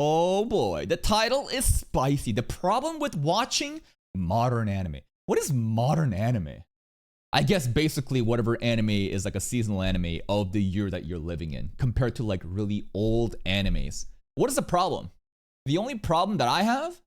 Oh boy, the title is spicy. The problem with watching modern anime. What is modern anime? I guess basically whatever anime is like a seasonal anime of the year that you're living in compared to like really old animes. What is the problem? The only problem that I have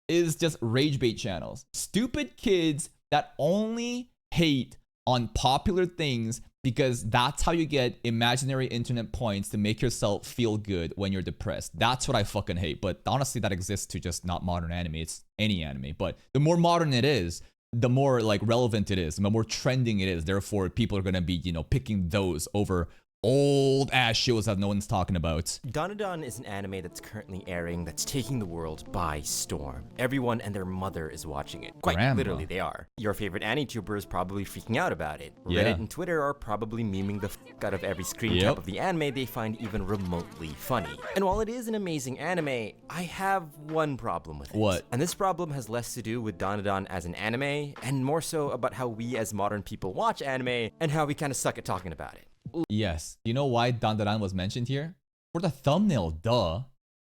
is just rage bait channels. Stupid kids that only hate on popular things because that's how you get imaginary internet points to make yourself feel good when you're depressed. That's what I fucking hate. But honestly, that exists to just not modern anime. It's any anime. But the more modern it is, the more like relevant it is, the more trending it is. Therefore, people are gonna be, you know, picking those over old ass shows that no one's talking about. Dandadan is an anime that's currently airing that's taking the world by storm. Everyone and their mother is watching it. Quite literally, they are. Your favorite AniTuber is probably freaking out about it. Yeah. Reddit and Twitter are probably memeing the fuck out of every screen cap of the anime they find even remotely funny. And while it is an amazing anime, I have one problem with it. What? And this problem has less to do with Dandadan as an anime, and more so about how we as modern people watch anime and how we kind of suck at talking about it. Yes. You know why Dandadan was mentioned here? For the thumbnail, duh.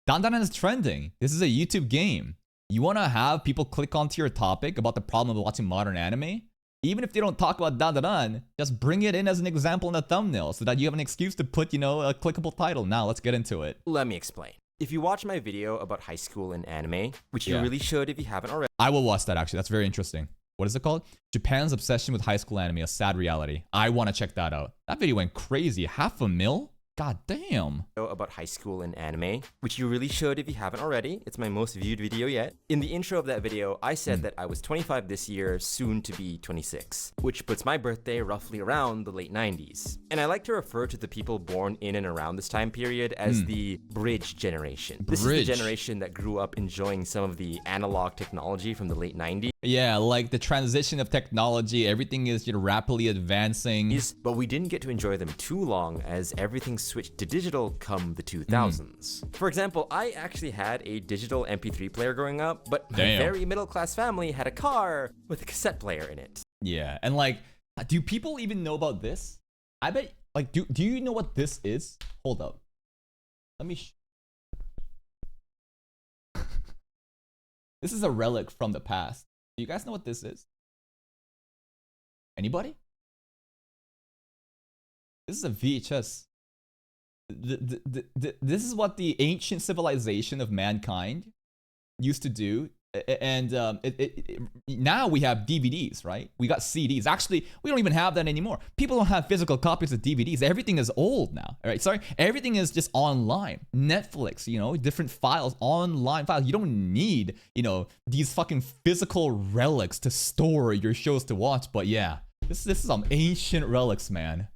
Dandadan is trending. This is a YouTube game. You want to have people click onto your topic about the problem of watching modern anime? Even if they don't talk about Dandadan, just bring it in as an example in the thumbnail so that you have an excuse to put, you know, a clickable title. Now, let's get into it. Let me explain. If you watch my video about high school and anime, which you really should if you haven't already. I will watch that actually. That's very interesting. What is it called? Japan's obsession with high school anime, a sad reality. I want to check that out. That video went crazy. 500,000? God damn. About high school and anime, which you really should if you haven't already. It's my most viewed video yet. In the intro of that video, I said that I was 25 this year, soon to be 26, which puts my birthday roughly around the late 90s. And I like to refer to the people born in and around this time period as the bridge generation. This is the generation that grew up enjoying some of the analog technology from the late 90s. Yeah, like the transition of technology, everything is, you know, rapidly advancing. But we didn't get to enjoy them too long as everything switched to digital come the 2000s. For example, I actually had a digital MP3 player growing up, but my very middle-class family had a car with a cassette player in it. Yeah, and like, do people even know about this? I bet, like, do you know what this is? Hold up. Let me This is a relic from the past. Do you guys know what this is? Anybody? This is a VHS. This is what the ancient civilization of mankind used to do. And now we have DVDs, right? We got CDs. Actually, we don't even have that anymore. People don't have physical copies of DVDs. Everything is old now, all right? Sorry, everything is just online. Netflix, you know, different files, online files. You don't need, you know, these fucking physical relics to store your shows to watch. But yeah, this is some ancient relics, man.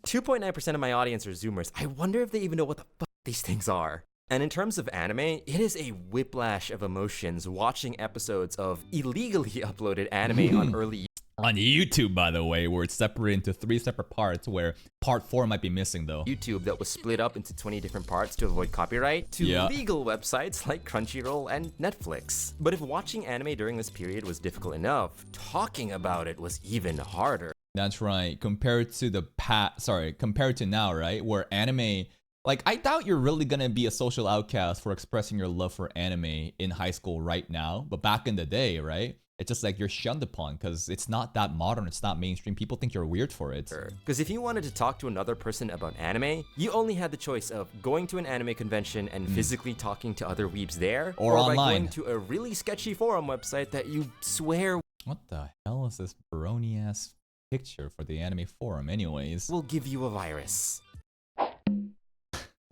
2.9% of my audience are Zoomers. I wonder if they even know what the fuck these things are. And in terms of anime, it is a whiplash of emotions watching episodes of illegally uploaded anime on early on YouTube, by the way, where it's separated into 3 separate parts, where part 4 might be missing though. YouTube that was split up into 20 different parts to avoid copyright, to legal websites like Crunchyroll and Netflix. But if watching anime during this period was difficult enough, talking about it was even harder. That's right. Compared to now, right? Where anime, like, I doubt you're really gonna be a social outcast for expressing your love for anime in high school right now. But back in the day, right? It's just like you're shunned upon because it's not that modern. It's not mainstream. People think you're weird for it. Because if you wanted to talk to another person about anime, you only had the choice of going to an anime convention and physically talking to other weebs there, or online, by going to a really sketchy forum website that you swear. What the hell is this brony ass picture for the anime forum, anyways? Will give you a virus.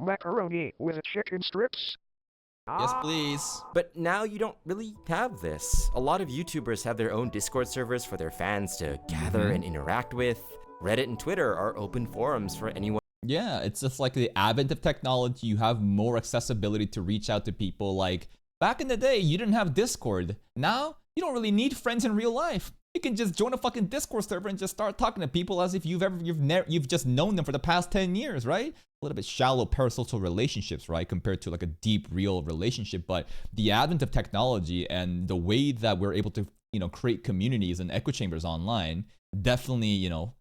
Macaroni with chicken strips? Yes, please. But now you don't really have this. A lot of YouTubers have their own Discord servers for their fans to gather and interact with. Reddit and Twitter are open forums for anyone. Yeah, it's just like the advent of technology. You have more accessibility to reach out to people. Like, back in the day, you didn't have Discord. Now, you don't really need friends in real life. You can just join a fucking Discord server and just start talking to people as if you've just known them for the past 10 years, right? A little bit shallow parasocial relationships, right? Compared to like a deep, real relationship. But the advent of technology and the way that we're able to, you know, create communities and echo chambers online definitely, you know,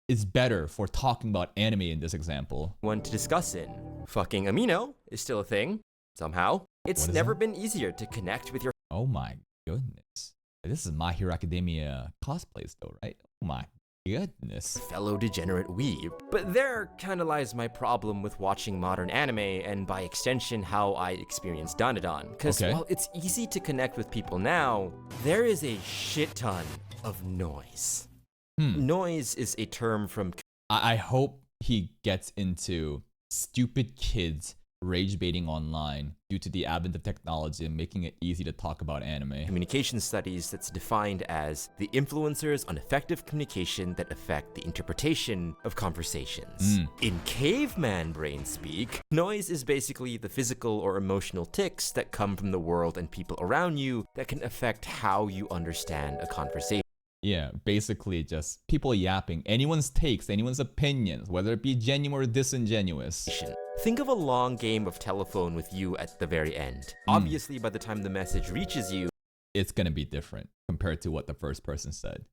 is better for talking about anime in this example. One to discuss in. Fucking Amino is still a thing. Somehow, it's What is never that? been easier to connect with your Oh my goodness. This is My Hero Academia cosplays though, right? Oh my goodness. fellow degenerate weeb. But there kinda lies my problem with watching modern anime, and by extension, how I experience Dandadan. Because Okay. while it's easy to connect with people now, there is a shit ton of noise. Noise is a term from I hope he gets into stupid kids rage baiting online due to the advent of technology and making it easy to talk about anime. communication studies that's defined as the influencers on effective communication that affect the interpretation of conversations. In caveman brain speak, noise is basically the physical or emotional tics that come from the world and people around you that can affect how you understand a conversation. Yeah, basically just people yapping, anyone's takes, anyone's opinions, whether it be genuine or disingenuous. Think of a long game of telephone with you at the very end. Obviously, by the time the message reaches you, It's gonna be different compared to what the first person said.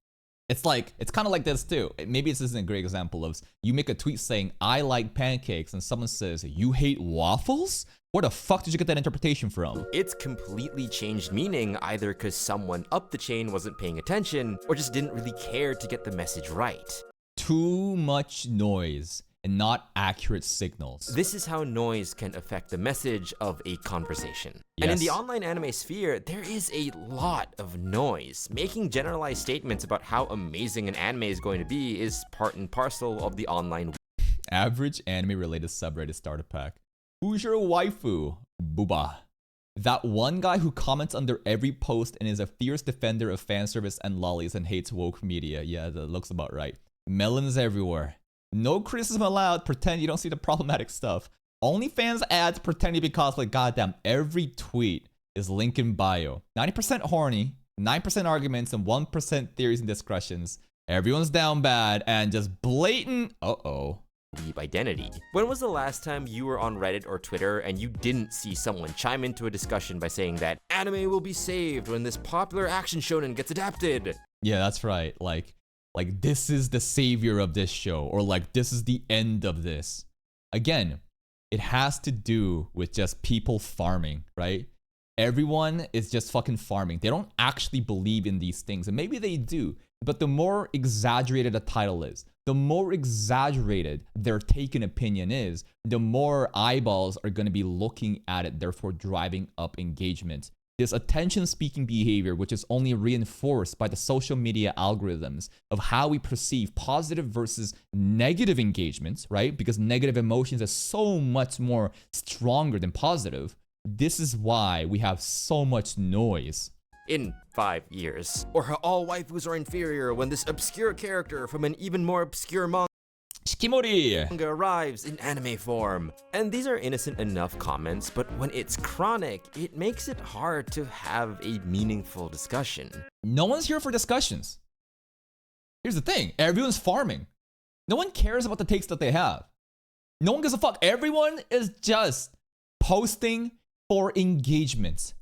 It's kind of like this too. Maybe this isn't a great example of you make a tweet saying, I like pancakes, and someone says, you hate waffles? Where the fuck did you get that interpretation from? it's completely changed meaning either because someone up the chain wasn't paying attention or just didn't really care to get the message right. Too much noise and not accurate signals. This is how noise can affect the message of a conversation. And in the Yes. online anime sphere, there is a lot of noise. Making generalized statements about how amazing an anime is going to be is part and parcel of the online. Average anime related subreddit starter pack. Who's your waifu? Booba. That one guy who comments under every post and is a fierce defender of fan service and lollies and hates woke media. Yeah, that looks about right. Melons everywhere. No criticism allowed. Pretend you don't see the problematic stuff. OnlyFans ads pretend to be cosplay. Goddamn, every tweet is link in bio. 90% horny, 9% arguments, and 1% theories and discussions. Everyone's down bad and just blatant. Deep identity. When was the last time you were on Reddit or Twitter and you didn't see someone chime into a discussion by saying that anime will be saved when this popular action shonen gets adapted? Yeah, that's right. Like this is the savior of this show, or like this is the end of this. Again, it has to do with just people farming, right? Everyone is just fucking farming. They don't actually believe in these things, and maybe they do, but the more exaggerated a title is, the more exaggerated their taken opinion is, the more eyeballs are going to be looking at it, therefore driving up engagement. This attention-seeking behavior, which is only reinforced by the social media algorithms of how we perceive positive versus negative engagements, right? Because negative emotions are so much more stronger than positive. This is why we have so much noise. In 5 years. Or how all waifus are inferior when this obscure character from an even more obscure Shikimori! manga arrives in anime form. And these are innocent enough comments, but when it's chronic, it makes it hard to have a meaningful discussion. No one's here for discussions. Here's the thing, everyone's farming. No one cares about the takes that they have. No one gives a fuck. Everyone is just posting for engagement.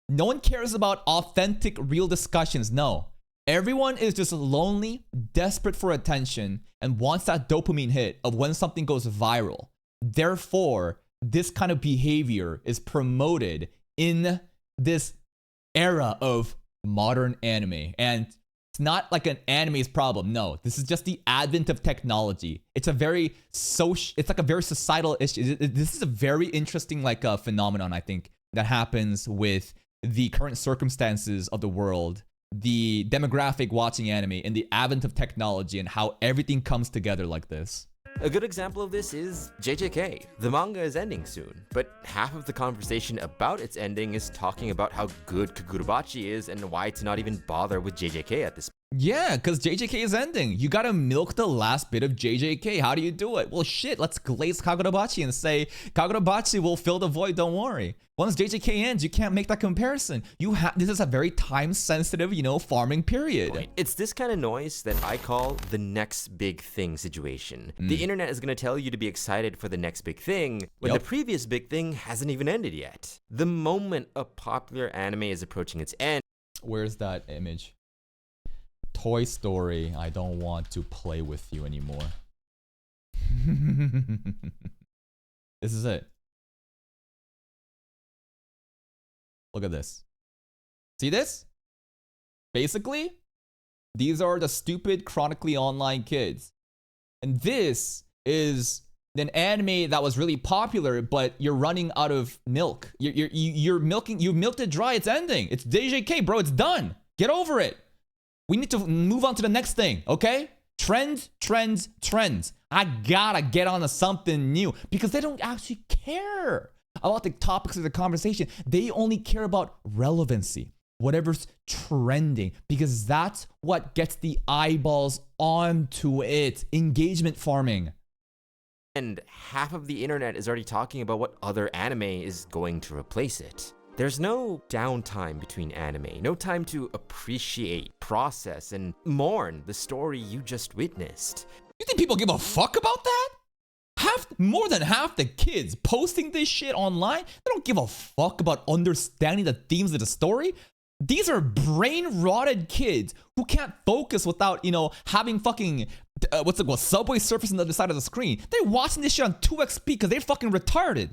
No one cares about authentic, real discussions. No. Everyone is just lonely, desperate for attention, and wants that dopamine hit of when something goes viral. Therefore, this kind of behavior is promoted in this era of modern anime. And it's not like an anime's problem. No, this is just the advent of technology. It's a very it's like a very societal issue. This is a very interesting phenomenon, I think, that happens with the current circumstances of the world, the demographic watching anime, and the advent of technology, and how everything comes together like this. A good example of this is JJK. The manga is ending soon, but half of the conversation about its ending is talking about how good Kagurabachi is and why to not even bother with JJK at this point. Yeah, because JJK is ending. You gotta milk the last bit of JJK. How do you do it? Well, shit, let's glaze Kagurabachi and say, Kagurabachi will fill the void, don't worry. Once JJK ends, you can't make that comparison. This is a very time-sensitive, farming period. It's this kind of noise that I call the next big thing situation. The internet is gonna tell you to be excited for the next big thing when the previous big thing hasn't even ended yet. The moment a popular anime is approaching its end. Where's that image? Toy Story, I don't want to play with you anymore. This is it. Look at this. See this? Basically, these are the stupid chronically online kids. And this is an anime that was really popular, but you're running out of milk. You milked it dry. It's ending. It's DJK, bro. It's done. Get over it. We need to move on to the next thing, okay? Trends. I gotta get on to something new because they don't actually care about the topics of the conversation. They only care about relevancy, whatever's trending, because that's what gets the eyeballs onto it. Engagement farming. And half of the internet is already talking about what other anime is going to replace it. There's no downtime between anime, no time to appreciate, process, and mourn the story you just witnessed. You think people give a fuck about that? More than half the kids posting this shit online, they don't give a fuck about understanding the themes of the story. These are brain-rotted kids who can't focus without, having fucking, Subway Surface on the other side of the screen. They're watching this shit on 2x speed because they're fucking retarded.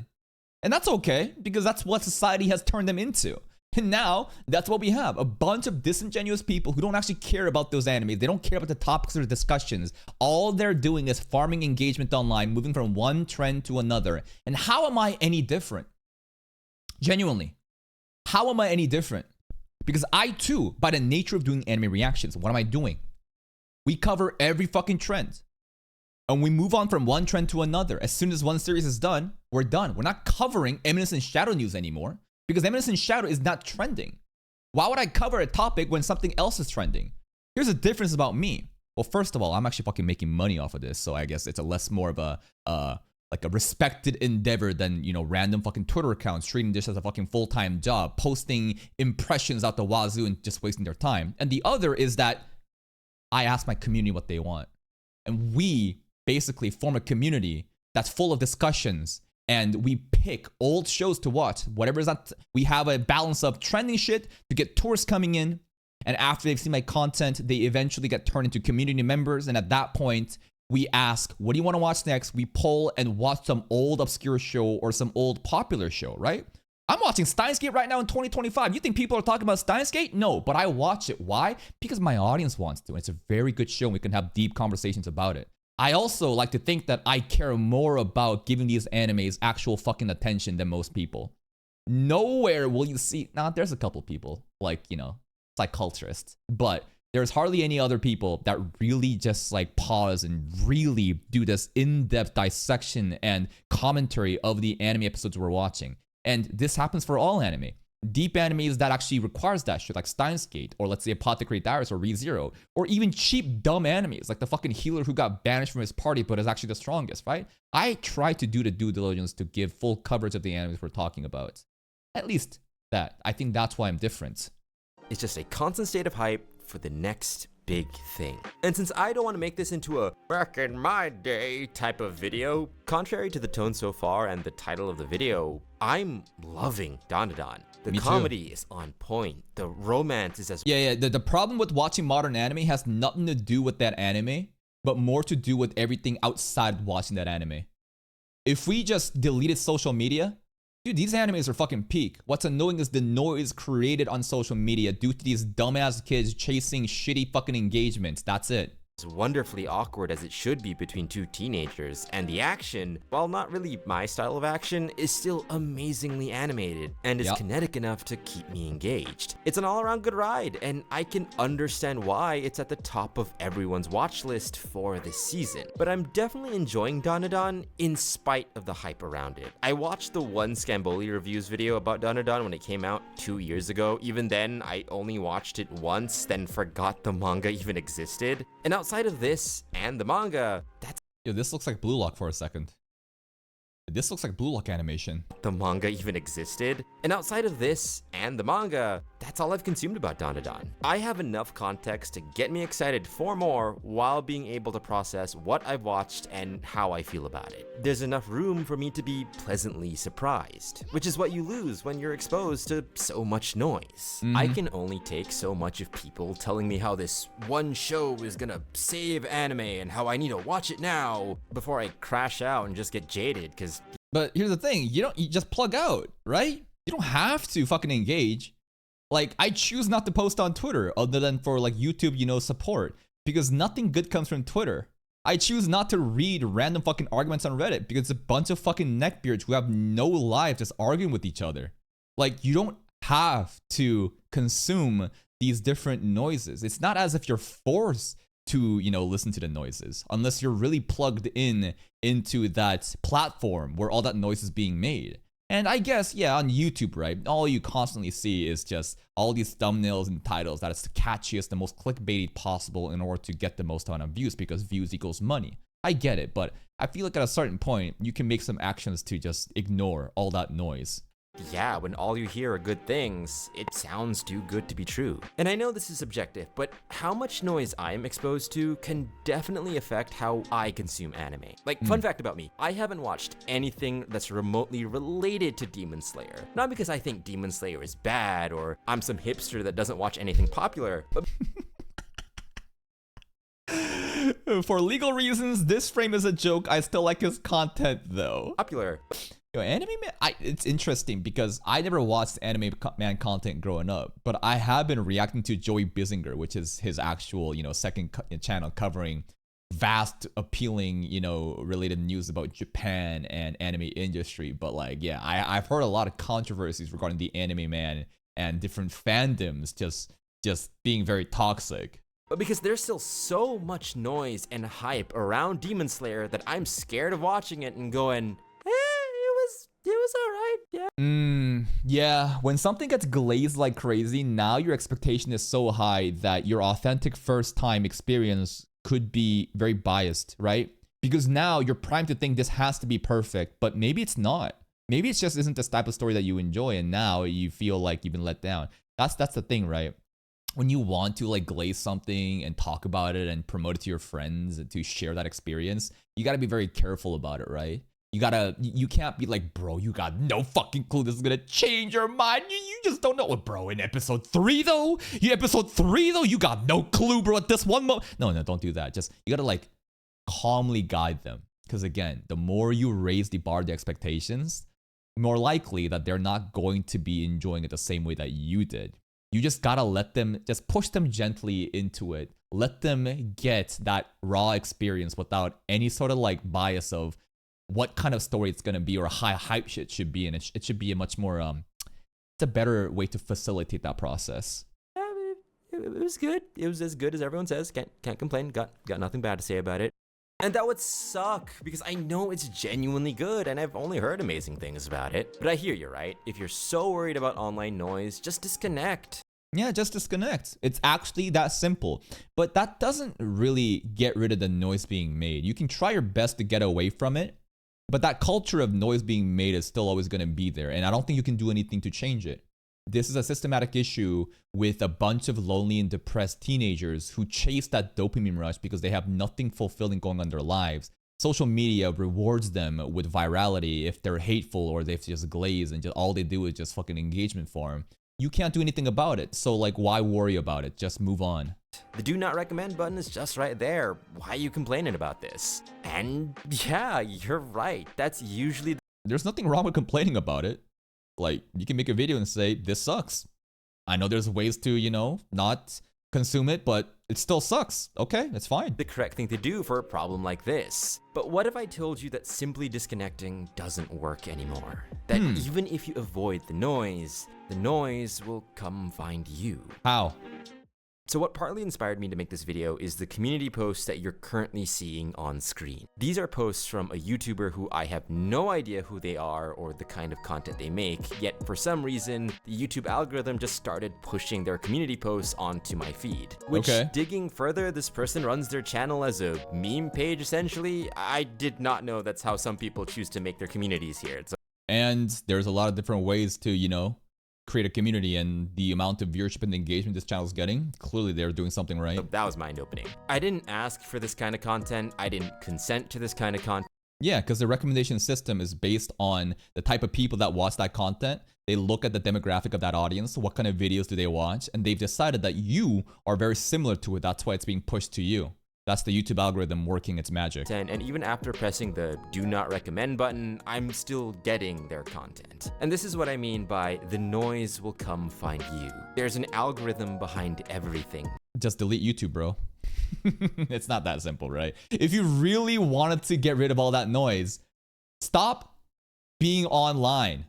And that's okay, because that's what society has turned them into. And now, that's what we have. A bunch of disingenuous people who don't actually care about those animes. They don't care about the topics or the discussions. All they're doing is farming engagement online, moving from one trend to another. And how am I any different? Genuinely, how am I any different? Because I too, by the nature of doing anime reactions, what am I doing? We cover every fucking trend. And we move on from one trend to another. As soon as one series is done, we're done. We're not covering Eminence in Shadow news anymore because Eminence in Shadow is not trending. Why would I cover a topic when something else is trending? Here's the difference about me. Well, first of all, I'm actually fucking making money off of this, so I guess it's a less more of a respected endeavor than, random fucking Twitter accounts treating this as a fucking full-time job, posting impressions out the wazoo and just wasting their time. And the other is that I ask my community what they want. And we basically form a community that's full of discussions, and we pick old shows to watch. Whatever is that, we have a balance of trending shit to get tourists coming in, and after they've seen my content, they eventually get turned into community members, and at that point, we ask, what do you want to watch next? We poll and watch some old obscure show or some old popular show, right? I'm watching Steins Gate right now in 2025. You think people are talking about Steins Gate? No, but I watch it. Why? Because my audience wants to. It's a very good show and we can have deep conversations about it. I also like to think that I care more about giving these animes actual fucking attention than most people. Nowhere will you see, there's a couple people, psychculturists, but there's hardly any other people that really just pause and really do this in-depth dissection and commentary of the anime episodes we're watching. And this happens for all anime. Deep animes that actually requires that shit, like Steins Gate, or let's say Apothecary Diaries or ReZero, or even cheap, dumb animes, like the fucking healer who got banished from his party but is actually the strongest, right? I try to do the due diligence to give full coverage of the animes we're talking about. At least that. I think that's why I'm different. It's just a constant state of hype for the next big thing. And since I don't want to make this into a back in my day type of video, contrary to the tone so far and the title of the video, I'm loving Dandadan. The comedy is on point. The romance is as The problem with watching modern anime has nothing to do with that anime, but more to do with everything outside watching that anime. If we just deleted social media, dude, these animes are fucking peak. What's annoying is the noise created on social media due to these dumbass kids chasing shitty fucking engagements. That's it. As wonderfully awkward as it should be between two teenagers, and the action, while not really my style of action, is still amazingly animated and is kinetic enough to keep me engaged. It's an all-around good ride, and I can understand why it's at the top of everyone's watch list for this season. But I'm definitely enjoying Dandadan in spite of the hype around it. I watched the one Scamboli reviews video about Dandadan when it came out 2 years ago. Even then, I only watched it once, then forgot the manga even existed. And outside of this and the manga, that's Yo, this looks like Blue Lock for a second. This looks like Blue Lock animation. The manga even existed. And outside of this and the manga, that's all I've consumed about Dandadan. I have enough context to get me excited for more while being able to process what I've watched and how I feel about it. There's enough room for me to be pleasantly surprised, which is what you lose when you're exposed to so much noise. I can only take so much of people telling me how this one show is gonna save anime and how I need to watch it now before I crash out and just get jaded, because But here's the thing, you just plug out, right? You don't have to fucking engage. Like, I choose not to post on Twitter other than for like YouTube, support, because nothing good comes from Twitter. I choose not to read random fucking arguments on Reddit because it's a bunch of fucking neckbeards who have no life just arguing with each other. Like, you don't have to consume these different noises. It's not as if you're forced to, listen to the noises unless you're really plugged into that platform where all that noise is being made. And I guess, yeah, on YouTube, right, all you constantly see is just all these thumbnails and titles that is the catchiest, the most clickbaity possible in order to get the most amount of views, because views equals money. I get it, but I feel like at a certain point, you can make some actions to just ignore all that noise. Yeah, when all you hear are good things, it sounds too good to be true. And I know this is subjective, but how much noise I'm exposed to can definitely affect how I consume anime. Like, fun fact about me, I haven't watched anything that's remotely related to Demon Slayer. Not because I think Demon Slayer is bad, or I'm some hipster that doesn't watch anything popular, but for legal reasons, this frame is a joke. I still like his content, though. popular. Yo, Anime Man, it's interesting because I never watched Anime Man content growing up, but I have been reacting to Joey Bissinger, which is his actual, second channel covering vast, appealing, related news about Japan and anime industry. But like, yeah, I've heard a lot of controversies regarding the Anime Man and different fandoms just being very toxic. But because there's still so much noise and hype around Demon Slayer that I'm scared of watching it and going, it was alright, yeah. Yeah, when something gets glazed like crazy, now your expectation is so high that your authentic first time experience could be very biased, right? Because now you're primed to think this has to be perfect, but maybe it's not. Maybe it just isn't this type of story that you enjoy, and now you feel like you've been let down. That's the thing, right? When you want to like glaze something and talk about it and promote it to your friends and to share that experience, you gotta be very careful about it, right? You can't be like, bro, you got no fucking clue this is gonna change your mind. You just don't know. Bro, in episode 3 though, you got no clue, bro, at this one moment. No, don't do that. Just, you gotta like calmly guide them. Because again, the more you raise the bar, the expectations, more likely that they're not going to be enjoying it the same way that you did. You just gotta just push them gently into it. Let them get that raw experience without any sort of like bias of what kind of story it's gonna be or how hype shit should be. And it should be a much more, it's a better way to facilitate that process. It was good. It was as good as everyone says. Can't complain. Got nothing bad to say about it. And that would suck, because I know it's genuinely good and I've only heard amazing things about it. But I hear you, right? If you're so worried about online noise, just disconnect. Yeah, just disconnect. It's actually that simple. But that doesn't really get rid of the noise being made. You can try your best to get away from it, but that culture of noise being made is still always going to be there. And I don't think you can do anything to change it. This is a systematic issue with a bunch of lonely and depressed teenagers who chase that dopamine rush because they have nothing fulfilling going on in their lives. Social media rewards them with virality if they're hateful or they've just glazed and all they do is just fucking engagement farm. You can't do anything about it. So like, why worry about it? Just move on. The do not recommend button is just right there. Why are you complaining about this? And yeah, you're right. That's usually... There's nothing wrong with complaining about it. Like, you can make a video and say, this sucks. I know there's ways to, not consume it, but it still sucks. Okay, it's fine. The correct thing to do for a problem like this. But what if I told you that simply disconnecting doesn't work anymore? That even if you avoid the noise will come find you. How? So what partly inspired me to make this video is the community posts that you're currently seeing on screen. These are posts from a YouTuber who I have no idea who they are or the kind of content they make, yet for some reason, the YouTube algorithm just started pushing their community posts onto my feed. Which, digging further, this person runs their channel as a meme page essentially. I did not know that's how some people choose to make their communities here. And there's a lot of different ways to, create a community, and the amount of viewership and engagement this channel is getting, clearly they're doing something right. So that was mind-opening. I didn't ask for this kind of content. I didn't consent to this kind of content. Yeah, because the recommendation system is based on the type of people that watch that content. They look at the demographic of that audience, what kind of videos do they watch, and they've decided that you are very similar to it. That's why it's being pushed to you. That's the YouTube algorithm working its magic. And even after pressing the do not recommend button, I'm still getting their content. And this is what I mean by the noise will come find you. There's an algorithm behind everything. Just delete YouTube, bro. It's not that simple, right? If you really wanted to get rid of all that noise, stop being online.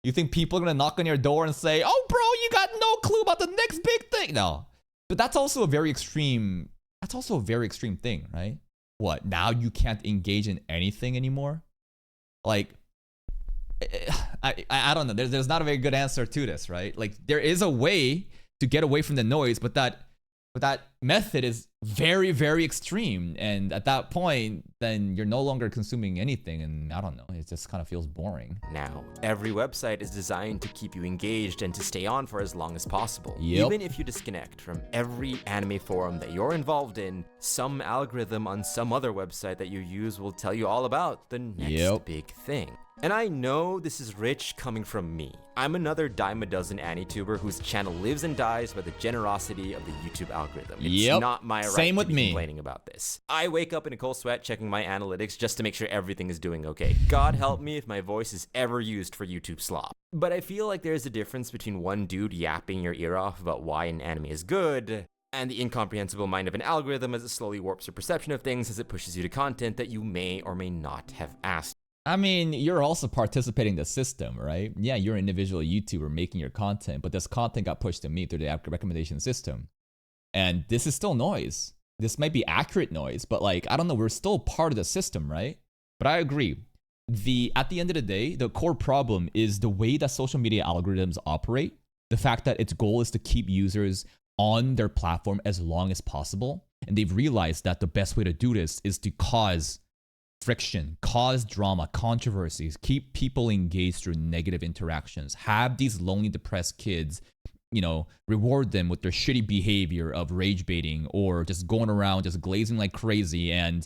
You think people are gonna knock on your door and say, oh bro, you got no clue about the next big thing? No. But that's also a very extreme thing, right? What, now you can't engage in anything anymore? Like, I don't know. There's not a very good answer to this, right? Like, there is a way to get away from the noise, but that method is very, very extreme. And at that point, then you're no longer consuming anything. And I don't know, it just kind of feels boring. Now, every website is designed to keep you engaged and to stay on for as long as possible. Yep. Even if you disconnect from every anime forum that you're involved in, some algorithm on some other website that you use will tell you all about the next big thing. And I know this is rich coming from me. I'm another dime a dozen AniTuber whose channel lives and dies by the generosity of the YouTube algorithm. It's not my right Same to with be me. complaining about this. I wake up in a cold sweat checking my analytics just to make sure everything is doing okay. God help me if my voice is ever used for YouTube slop. But I feel like there's a difference between one dude yapping your ear off about why an anime is good, and the incomprehensible mind of an algorithm as it slowly warps your perception of things as it pushes you to content that you may or may not have asked. I mean, you're also participating in the system, right? Yeah, you're an individual YouTuber making your content, but this content got pushed to me through the recommendation system. And this is still noise. This might be accurate noise, but like, I don't know, we're still part of the system, right? But I agree. At the end of the day, the core problem is the way that social media algorithms operate. The fact that its goal is to keep users on their platform as long as possible. And they've realized that the best way to do this is to cause friction, cause drama, controversies, keep people engaged through negative interactions, have these lonely, depressed kids, you know, reward them with their shitty behavior of rage baiting or just going around just glazing like crazy, and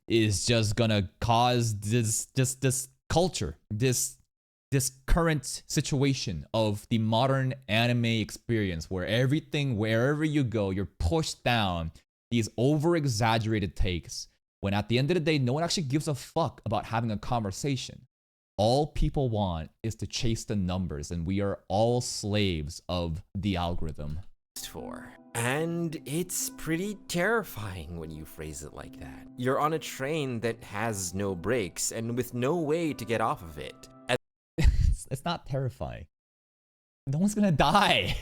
is just gonna cause this culture, this current situation of the modern anime experience where everything, wherever you go, you're pushed down these over-exaggerated takes, when at the end of the day, no one actually gives a fuck about having a conversation. All people want is to chase the numbers, and we are all slaves of the algorithm. And it's pretty terrifying when you phrase it like that. You're on a train that has no brakes and with no way to get off of it. It's not terrifying. No one's gonna die.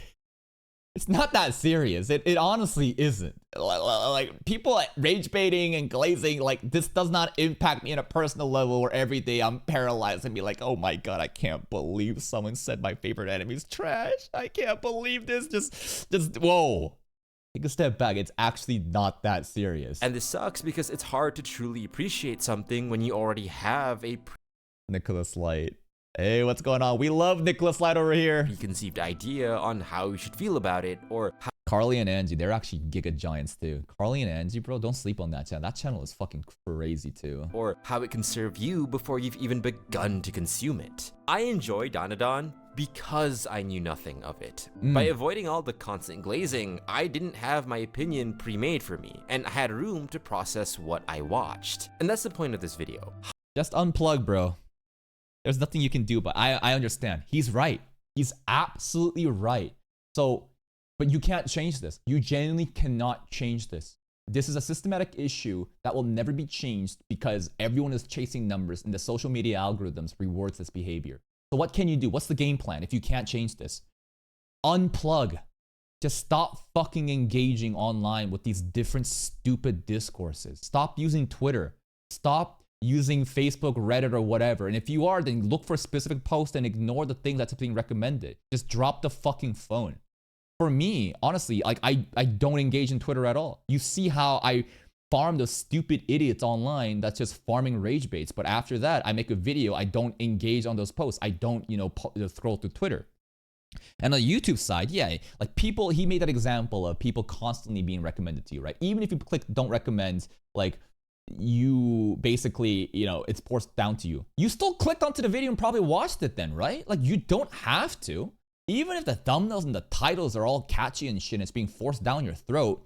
It's not that serious. It honestly isn't. Like, people like rage baiting and glazing, like, this does not impact me on a personal level where every day I'm paralyzed and be like, oh my god, I can't believe someone said my favorite anime is trash. I can't believe this. Just whoa. Take a step back. It's actually not that serious. And this sucks because it's hard to truly appreciate something when you already have a Nicholas Light. Hey, what's going on? We love Nicholas Light over here. preconceived idea on how you should feel about it, or how Carly and Angie, they're actually giga giants too. Carly and Angie, bro, don't sleep on that channel. That channel is fucking crazy too. or how it can serve you before you've even begun to consume it. I enjoy Danadon because I knew nothing of it. By avoiding all the constant glazing, I didn't have my opinion pre-made for me, and I had room to process what I watched. And that's the point of this video. Just unplug, bro. There's nothing you can do, but I understand. He's right. He's absolutely right. So, but you can't change this. You genuinely cannot change this. This is a systematic issue that will never be changed because everyone is chasing numbers and the social media algorithms rewards this behavior. So what can you do? What's the game plan if you can't change this? Unplug. Just stop fucking engaging online with these different stupid discourses. Stop using Twitter. Stop using Facebook, Reddit, or whatever. And if you are, then look for a specific post and ignore the thing that's being recommended. Just drop the fucking phone. For me, honestly, like I don't engage in Twitter at all. You see how I farm those stupid idiots online that's just farming rage baits. But after that, I make a video. I don't engage on those posts. I don't, scroll through Twitter. And on the YouTube side, yeah, like people, he made that example of people constantly being recommended to you, right? Even if you click don't recommend, like, you basically, it's forced down to you. You still clicked onto the video and probably watched it then, right? Like, you don't have to. Even if the thumbnails and the titles are all catchy and shit and it's being forced down your throat,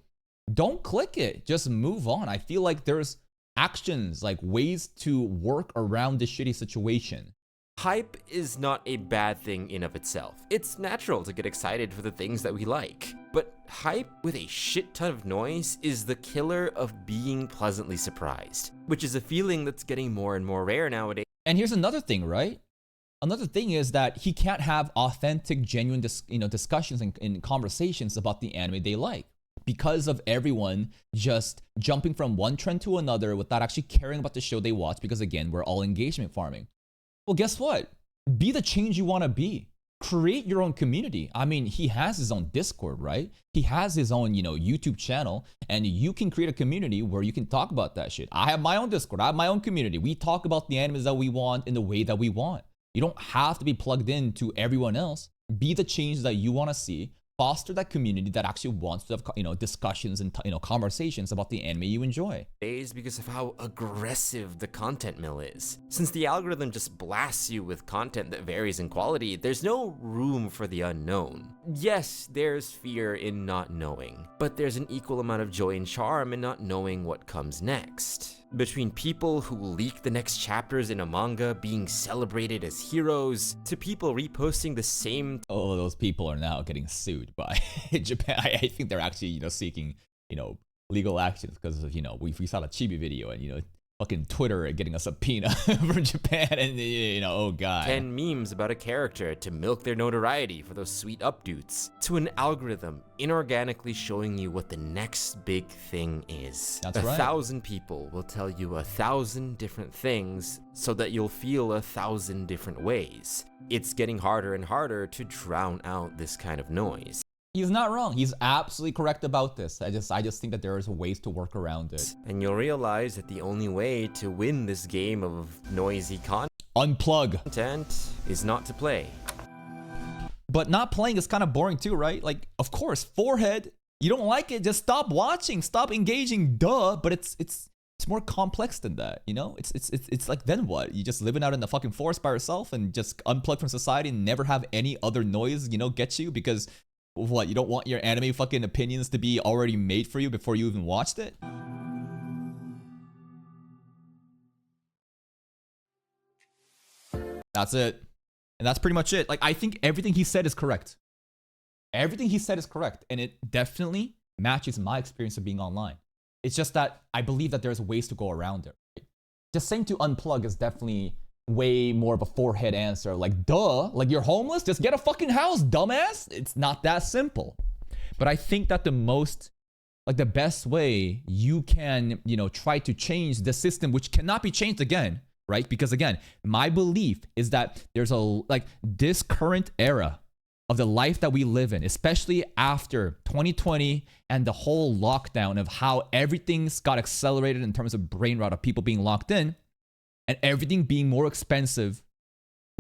don't click it. Just move on. I feel like there's actions, like ways to work around this shitty situation. Hype is not a bad thing in of itself. It's natural to get excited for the things that we like. But hype with a shit ton of noise is the killer of being pleasantly surprised, which is a feeling that's getting more and more rare nowadays. And here's another thing, right? Another thing is that he can't have authentic, genuine discussions and conversations about the anime they like, because of everyone just jumping from one trend to another without actually caring about the show they watch, because again, we're all engagement farming. Well, guess what? Be the change you want to be. Create your own community. I mean, he has his own Discord, right? He has his own, YouTube channel, and you can create a community where you can talk about that shit. I have my own Discord. I have my own community. We talk about the animes that we want in the way that we want. You don't have to be plugged into everyone else. Be the change that you want to see. Foster that community that actually wants to have, discussions and, conversations about the anime you enjoy. Because of how aggressive the content mill is. Since the algorithm just blasts you with content that varies in quality, there's no room for the unknown. Yes, there's fear in not knowing, but there's an equal amount of joy and charm in not knowing what comes next. Between people who leak the next chapters in a manga being celebrated as heroes, to people reposting the same... Oh, those people are now getting sued by Japan. I think they're actually, seeking, legal actions because of, we saw the Chibi video and, fucking Twitter getting a subpoena from Japan and, oh god. 10 memes about a character to milk their notoriety for those sweet updates, to an algorithm inorganically showing you what the next big thing is. That's right. 1,000 people will tell you 1,000 different things so that you'll feel 1,000 different ways. It's getting harder and harder to drown out this kind of noise. He's not wrong. He's absolutely correct about this. I just think that there is ways to work around it. And you'll realize that the only way to win this game of noisy Unplug. content is not to play. But not playing is kind of boring too, right? Like, of course, forehead. You don't like it, just stop watching, stop engaging, duh. But it's more complex than that, It's like, then what? You just living out in the fucking forest by yourself and just unplug from society and never have any other noise, get you because what, you don't want your anime fucking opinions to be already made for you before you even watched it? That's it. And that's pretty much it. Like, I think everything he said is correct. Everything he said is correct. And it definitely matches my experience of being online. It's just that I believe that there's ways to go around it. Right? Just saying to unplug is definitely way more of a forehead answer. Like, duh, like you're homeless? Just get a fucking house, dumbass. It's not that simple. But I think that the best way you can, try to change the system, which cannot be changed again, right? Because again, my belief is that there's this current era of the life that we live in, especially after 2020 and the whole lockdown of how everything's got accelerated in terms of brain rot of people being locked in, and everything being more expensive,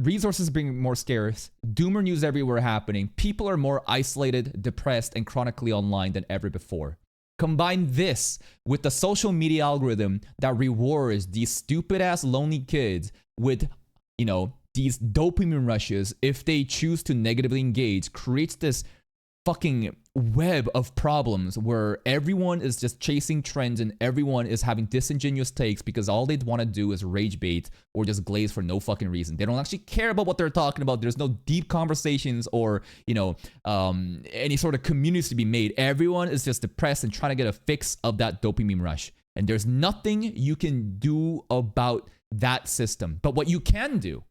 resources being more scarce, doomer news everywhere happening, people are more isolated, depressed, and chronically online than ever before. Combine this with the social media algorithm that rewards these stupid-ass lonely kids with, these dopamine rushes if they choose to negatively engage, creates this fucking web of problems where everyone is just chasing trends and everyone is having disingenuous takes because all they want to do is rage bait or just glaze for no fucking reason. They don't actually care about what they're talking about. There's no deep conversations or, any sort of communities to be made. Everyone is just depressed and trying to get a fix of that dopamine rush. And there's nothing you can do about that system. But what you can do,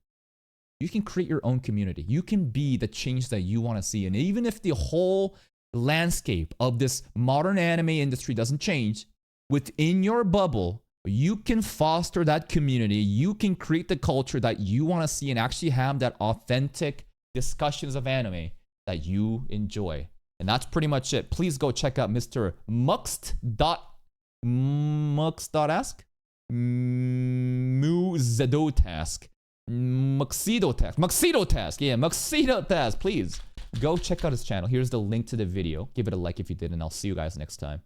you can create your own community. You can be the change that you want to see. And even if the whole landscape of this modern anime industry doesn't change, within your bubble, you can foster that community. You can create the culture that you want to see and actually have that authentic discussions of anime that you enjoy. And that's pretty much it. Please go check out Mr. Muxedotask. Muxedotask. Please go check out his channel. Here's the link to the video. Give it a like if you did, and I'll see you guys next time.